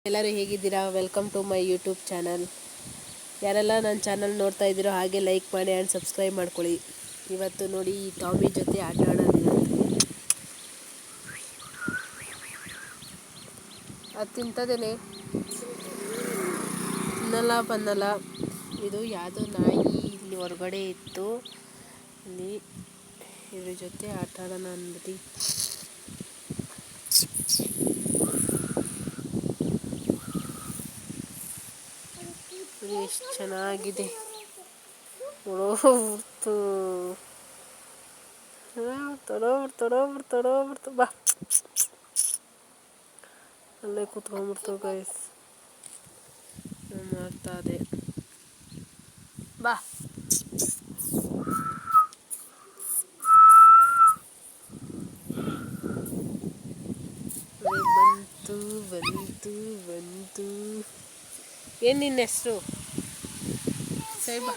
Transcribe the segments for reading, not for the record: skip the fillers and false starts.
ಎಲ್ಲರೂ ಹೇಗಿದ್ದೀರಾ? Welcome to my YouTube channel. ಯಾರೆಲ್ಲ ನನ್ನ ಚಾನಲ್ ನೋಡ್ತಾ ಇದ್ದೀರೋ ಹಾಗೆ ಲೈಕ್ ಮಾಡಿ ಆ್ಯಂಡ್ ಸಬ್ಸ್ಕ್ರೈಬ್ ಮಾಡ್ಕೊಳ್ಳಿ. ಇವತ್ತು ನೋಡಿ ಈ ಟಾಮಿ ಜೊತೆ ಆಟ ಆಡೋದಿಲ್ಲ, ಅದು ತಿಂತದೇನೆ ತಿನ್ನಲ್ಲ ಬನ್ನಲ್ಲ. ಇದು ಯಾವುದೋ ನಾಯಿ ಇಲ್ಲಿ ಹೊರಗಡೆ ಇತ್ತು, ಇಲ್ಲಿ ಇದ್ರ ಜೊತೆ ಆಟ ಆಡೋಣ ಅಂದ್ಬಿಟ್ಟು ಎಷ್ಟು ಚೆನ್ನಾಗಿದೆ. ತೊಡೋಬಿಡ್ತು ಬಾ, ಅಲ್ಲೇ ಕೂತ್ಕೊಂಡ್ಬಿಡ್ತು ಗೈಸ್. ಮಾಡ್ತಾ ಇದೆ ಬಾ. ಬಂತು ಬಂತು ಬಂತು. ಏನು ನಿನ್ನ ಹೆಸರು? ಸರಿ ಬಾ,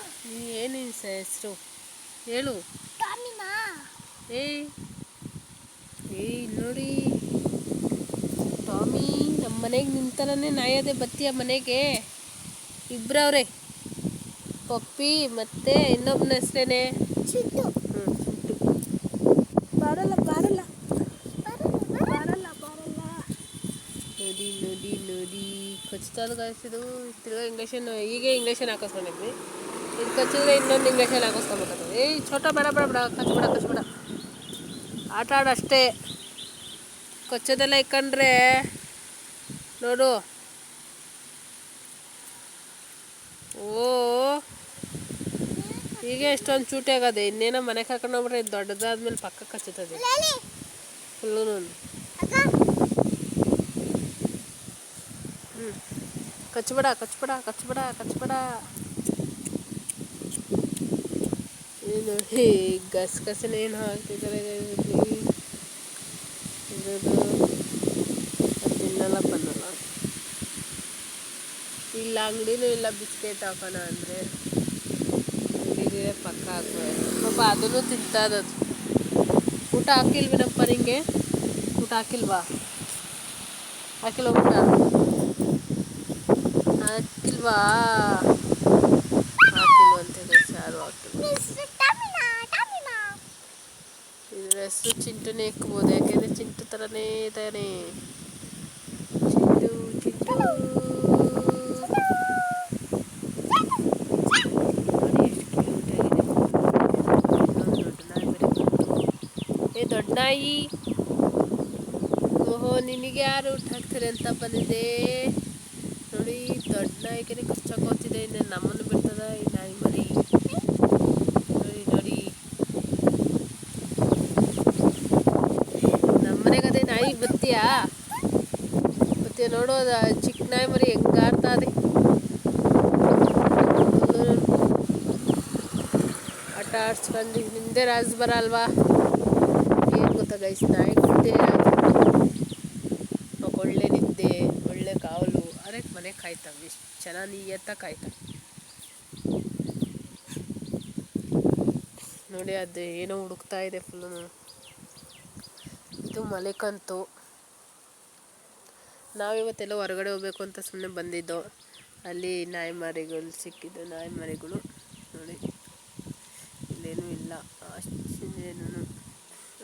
ಏನು ನಿನ್ನ ಹೆಸರು ಹೇಳು. ಏಯ್ ನೋಡಿ, ಟಾಮಿ ನಮ್ಮ ಮನೆಗೆ ನಿಂತರನೇ ನಾಯದೆ. ಬತ್ತೀಯ ಮನೆಗೆ? ಇಬ್ಬರವ್ರೆ, ಪಪ್ಪಿ ಮತ್ತೆ ಇನ್ನೊಬ್ಬನ ಹೆಸ್ರೇನೆ ಚಿಟ್ಟು. ಬಾರಲ್ಲ ಬಾರಲ್ಲ ಬಾರಲ್ಲ ಬಾರಲ್ಲ. ನೋಡಿ ನೋಡಿ ನೋಡಿ, ಕಚ್ತದ ಕಾಯಿಸಿದು. ತಿರ್ಗಾ ಇಂಜೆಕ್ಷನ್, ಹೀಗೆ ಇಂಜೆಕ್ಷನ್ ಹಾಕಿಸ್ಕೊಂಡಿದ್ವಿ. ಇದು ಕಚ್ಚಿದ್ರೆ ಇನ್ನೊಂದು ಇಂಜೆಕ್ಷನ್ ಹಾಕಿಸ್ಕೊಬೇಕಾಗ್ತದೆ. ಏಯ್ ಛೋಟ ಬೇಡ ಬೇಡ ಬೇಡ, ಕಚ್ಬೇಡ. ಆಟ ಆಡಷ್ಟೇ, ಕೊಚ್ಚೋದೆಲ್ಲ ಇಕ್ಕಂಡ್ರೆ ನೋಡು. ಓ ಹೀಗೆ ಎಷ್ಟೊಂದು ಚೂಟಿ ಆಗೋದೆ. ಇನ್ನೇನೋ ಮನೆ ಕರ್ಕೊಂಡು ಹೋಗ್ಬಿಟ್ರೆ ಇದು ದೊಡ್ಡದಾದ್ಮೇಲೆ ಪಕ್ಕ ಕಚ್ಚುತ್ತದೆ ಫುಲ್ಲು. ಕಚ್ಬೇಡ. ಏನು ಗಸಗಸನೆ ಏನು ಹಾಕ್ತಿದ್ದಾರೆ ಇರೋದು. ತಿನ್ನಲ್ಲ ಬನ್ನಲ್ಲ. ಇಲ್ಲ ಅಂಗಡಿನೂ ಇಲ್ಲ ಬಿಸ್ಕೆಟ್ ಹಾಕೋಣ ಅಂದರೆ ಅಂಗಡಿ ಪಕ್ಕ ಹಾಕ್ಬೋದು. ಪಾಪ ಅದನ್ನು ತಿಂತದದು. ಊಟ ಹಾಕಿಲ್ವೇನಪ್ಪ ನಿಂಗೆ? ಊಟ ಹಾಕಿಲ್ವಾ? ಹಾಕಿಲ್ಲ ಊಟ ಹಾಕಿಲ್ವಾ? ಹಾಕಿಲ್ವಂತೆ ಸಾರು ಹಾಕಿಲ್ವ. ಇದ್ರ ಹೆಸರು ಚಿಂಟುನೇ ಇಕ್ಬೋದು, ಯಾಕೆಂದರೆ ಚಿಂಟು ಥರನೇ ಇದ್ದಾನೆ. ಚಿಂಟು ದೊಡ್ಡ ನಾಯಿ. ಓಹೋ, ನಿನಗೆ ಯಾರು ಊಟ ಹಾಕ್ತಾರೆ ಅಂತ ಬಂದಿದೆ ನೋಡಿ. ದೊಡ್ಡ ನಾಯಿಗೆ ಕಚ್ಚಾಕೋತಿದೆ. ಇನ್ನು ನಮ್ಮನ್ನು ಬಿಡ್ತದ ಈ ನಾಯಿ ಮರಿ. ನೋಡಿ ನಮ್ಮನೆಗೆ ಅದೇ ನಾಯಿ ಬತ್ತೀಯ ನೋಡು. ಚಿಕ್ಕ ನಾಯಿ ಮರಿ ಹೆಂಗೆ ಆಡ್ತಾ ಇದೆ. ಆಟ ಆಡ್ಸ್ಕೊಂಡು ನಿಂದೆ ರಾಜ್ ಬರಲ್ವಾ? ಏನು ಗೊತ್ತಾ ಗೈಸ್, ನಾಯಿ ನಿದ್ದೆ ಒಳ್ಳೆ ನಿದ್ದೆ, ಒಳ್ಳೆ ಕಾವಲು. ಅದಕ್ಕೆ ಮನೆ ಕಾಯ್ತಾವೆ, ಎಷ್ಟು ಚೆನ್ನಾಗಿ ನೀಯತ್ತ ಕಾಯ್ತಾವೆ ನೋಡಿ. ಅದು ಏನೋ ಹುಡುಕ್ತಾ ಇದೆ ಫುಲ್ಲು. ಇದು ಮಲೆಕಂತು. ನಾವಿವತ್ತೆಲ್ಲ ಹೊರಗಡೆ ಹೋಗ್ಬೇಕು ಅಂತ ಸುಮ್ಮನೆ ಬಂದಿದ್ದೋ, ಅಲ್ಲಿ ನಾಯಿ ಮರಿಗಳು ಸಿಕ್ಕಿದ್ದು. ನಾಯಿ ಮರಿಗಳು ನೋಡಿ, ಇಲ್ಲೇನೂ ಇಲ್ಲ ಅಷ್ಟೇನು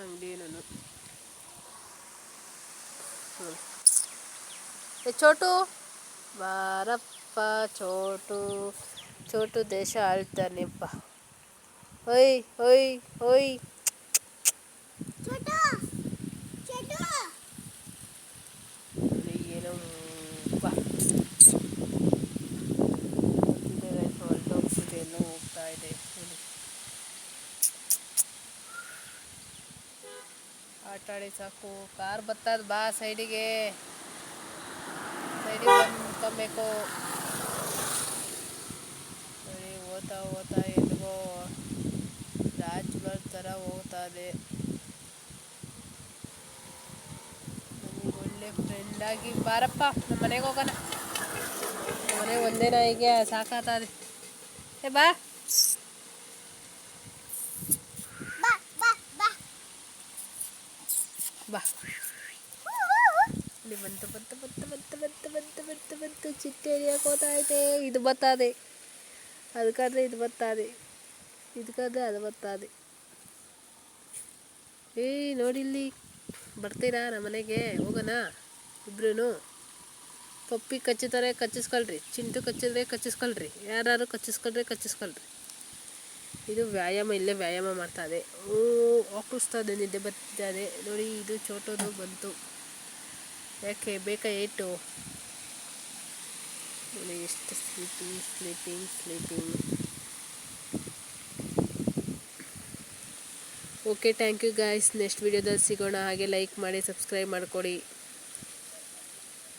ಅಂಗಡಿ ಏನೂ. ಚೋಟು ಬಾರಪ್ಪ, ಚೋಟು ದೇಶ ಆಳ್ತಾನೆಪ್ಪ. ಹೊಯ್ ಏನೋ ಬಾ. ಎಲ್ಲ ಹೋಗ್ತಾ ಇದೆ. ಆಟ ಆಡಿ ಸಾಕು. ಕಾರ್ ಬರ್ತದ, ಬಾ ಸೈಡಿಗೆ ಬಂದ್ಕೊಬೇಕು. ಸರಿ, ಓದ್ತಾ ಎಲ್ಲಿಗೋ ರಾಜ್ಬರ್ ಥರ ಹೋಗ್ತಾ ಇದೆ. ನನಗೆ ಒಳ್ಳೆ ಫ್ರೆಂಡಾಗಿ ಬಾರಪ್ಪ, ನಮ್ಮ ಮನೆಗೆ ಹೋಗೋಣ. ನಮ್ಮ ಮನೆಗೆ ಒಂದೇ ನಾಯಿಗೆ ಸಾಕಾಗ್ತದೆ. ಬಾ ಬಾ. ಇಲ್ಲಿ ಬಂತು ಬಂತು ಚಿಟ್ಟೆ ಹಿಡಿಯಕ್ಕೆ ಹೋಗ್ತೈತೆ. ಇದು ಬರ್ತದೆ, ಅದಕ್ಕಾದ್ರೆ ಇದು ಬರ್ತದೆ, ಇದಕ್ಕಾದ್ರೆ ಅದು ಬರ್ತದೆ. ನೋಡಿಲ್ಲಿ ಬರ್ತೀರಾ ನಮ್ಮ ಮನೆಗೆ? ಹೋಗೋಣ ಇಬ್ರು. ಪಪ್ಪಿ ಕಚ್ಚುತ್ತಾರೆ, ಕಚ್ಚಿಸ್ಕೊಳ್ರಿ. ಚಿಂಟು ಕಚ್ಚಿದ್ರೆ ಕಚ್ಚಿಸ್ಕೊಳ್ರಿ. ಯಾರು ಕಚ್ಚಿಸ್ಕೊಳ್ರಿ. ಇದು ವ್ಯಾಯಾಮ, ಇಲ್ಲೇ ವ್ಯಾಯಾಮ ಮಾಡ್ತಾಯಿದೆ. ಆಕಳಿಸ್ತದೆ, ನಿದ್ದೆ ಬರ್ತಿದ್ದಾರೆ ನೋಡಿ. ಇದು ಚೋಟೋದು ಬಂತು. ಯಾಕೆ ಬೇಕಾ ಏಟು ನೋಡಿ, ಎಷ್ಟು sleeping. Okay, thank you guys. Next ವಿಡಿಯೋದಲ್ಲಿ ಸಿಗೋಣ. ಹಾಗೆ ಲೈಕ್ ಮಾಡಿ, ಸಬ್ಸ್ಕ್ರೈಬ್ ಮಾಡ್ಕೊಡಿ.